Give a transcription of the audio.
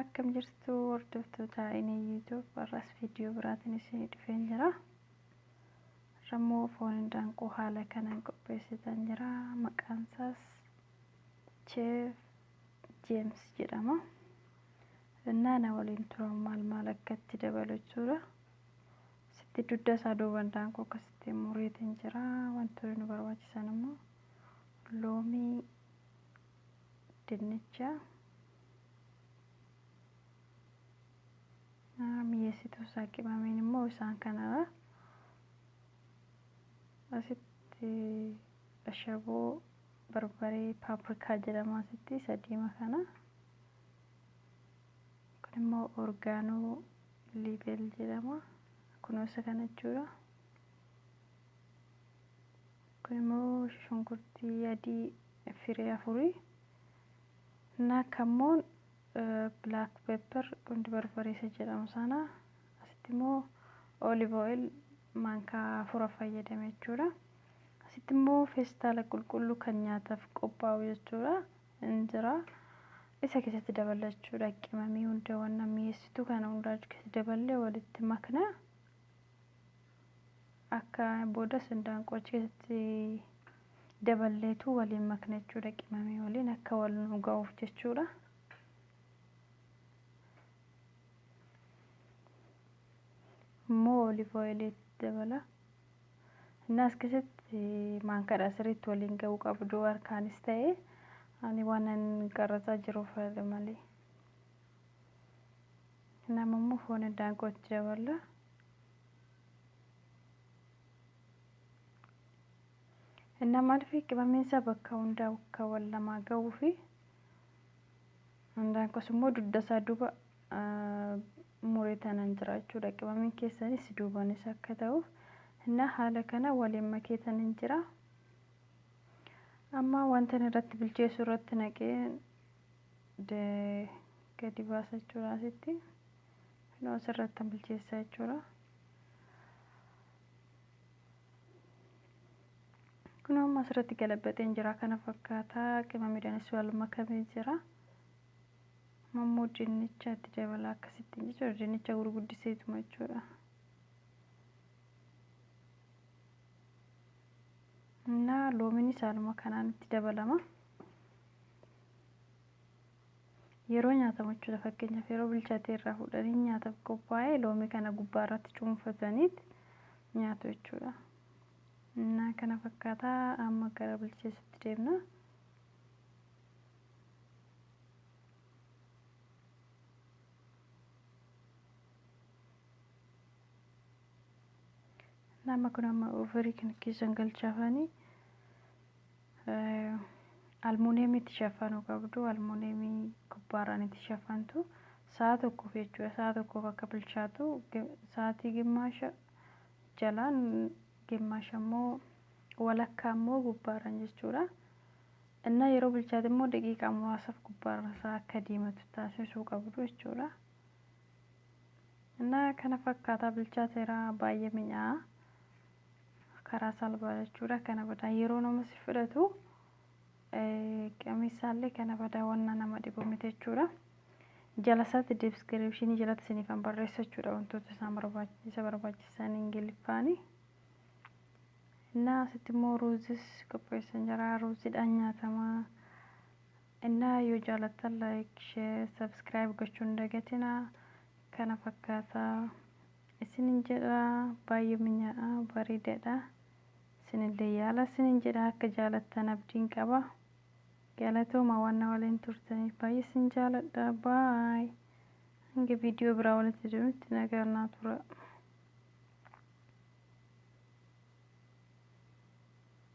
akkam jirtu hordoftoota YouTube barras video biraatiin isin dhufeen jira. Rammoo foon indaanqoo haala kanaan qopheessitan jira. Maqaan isaas Chef James jedhama. Naana waliin turan maal akkatti dabalu jechuudha. Sitti dudda isaa duuba indaanqoo akkasitti muriitiin jira. Wantoonni nu barbaachisan immoo loomii, dinnicha, mi'eessituu isaa qibameen immoo isaan kanadha. Asitti ashaboo barbaree paprika jedhama asitti sadiima kana. Kun immoo oregano level jedhama. Kunuunsa kana jechuudha. Kun immoo shunkurtii adii firii afurii. Nakamoon black pepper kundi barbareessa jedhamu sana. Asitti immoo olive oil maankaa afur fayyadame jechuudha. Asitti immoo feestaala qulqulluu kan nyaataaf qophaa'u jechuudha. Injira isa keessatti dabala jechuudha. Qimamii hunda waan mi'eessituu kana hundaa keessatti daballee walitti makna. Akka boodas indaanqoo keessatti daballeetu waliin makna jechuudha. Qimamii waliin akka wal nu ga'uuf jechuudha. Immoo olive oil dabala. Innas keessatti maankaadha sirriitti waliin ga'uu qabdu harkaanis ta'e ani waanan qarrataa jiruuf malee. Namummoo foon indaanqootti dabala. Maaliif qibameen isaa bakka hundaa akka wal namaa ga'uu fi indaanqoos immoo dudda isaa duuba mureetanan jira jechuudha. Qibameen keessanis duubanis akka ta'uuf haala kana waliin makeetanin jira. Amma wanta irratti bilcheessu irratti naqee gadi baasa jechuudha asitti. Asirratti bilcheessa jechuudha. Kun amma asirratti galabbateen jira kana fakkaataa qimamiidhaanis wal makamee jira. Mammoo dinnichaatti dabala akkasitti jechuudha. Dinnicha gurguddiseetuma jechuudha. Loomiin saaluma kanaan itti dabalama. Yeroo nyaatamu jechuudha. Fakkeenyaaf yeroo bilchaatee irraa fudhanii nyaataaf qophaa'e loomii kana gubbaa irratti cuunfataniiti nyaatu jechuudha. Kana fakkaataa amma gara bilcheessatti deemna. Nama kun amma ovarii kan keessan galchaafanii almuuniyeemii itti shaffanuu qabdu. Almuuniyeemii gubbaarraan itti shaffantu sa'a tokkoof jechuudha. Sa'a tokkoof akka bilchaatu sa'aatii gimmaasha jalaan gimmaasha immoo walakkaa immoo gubbaarraan jechuudha. Yeroo bilchaate immoo daqiiqaa muraasaaf gubbaarra isaa akka diimatu taasisuu qabdu jechuudha. Kana fakkaataa bilchaateera baay'ee mi'aawa. Karaa salphaa jechuudha. Kana booda yeroo nama si fudhatu qamisaallee kana booda wanna nama dhibu miti jechuudha. Jala isaatti description jalatti isiniif barreessa jechuudha. Wantoota isaan barbaachisan Ingiliffaani. Asitti immoo ruuzis qopheessan jira. Ruuziidhaan nyaatama. Yoo jaalattan like, share, subscribe gochuun hin dagatinaa. Kana fakkaataa isinin jedha baay'ee mi'aawa bareedaadha. Isinillee yaala isinin jedha akka jaalattan abdiin qaba. Galatooma waan waliin turtaniif baay'ee isin jaaladha. Bye. Hanga viidiyoo biraa walitti deebinutti nagaan naa tura.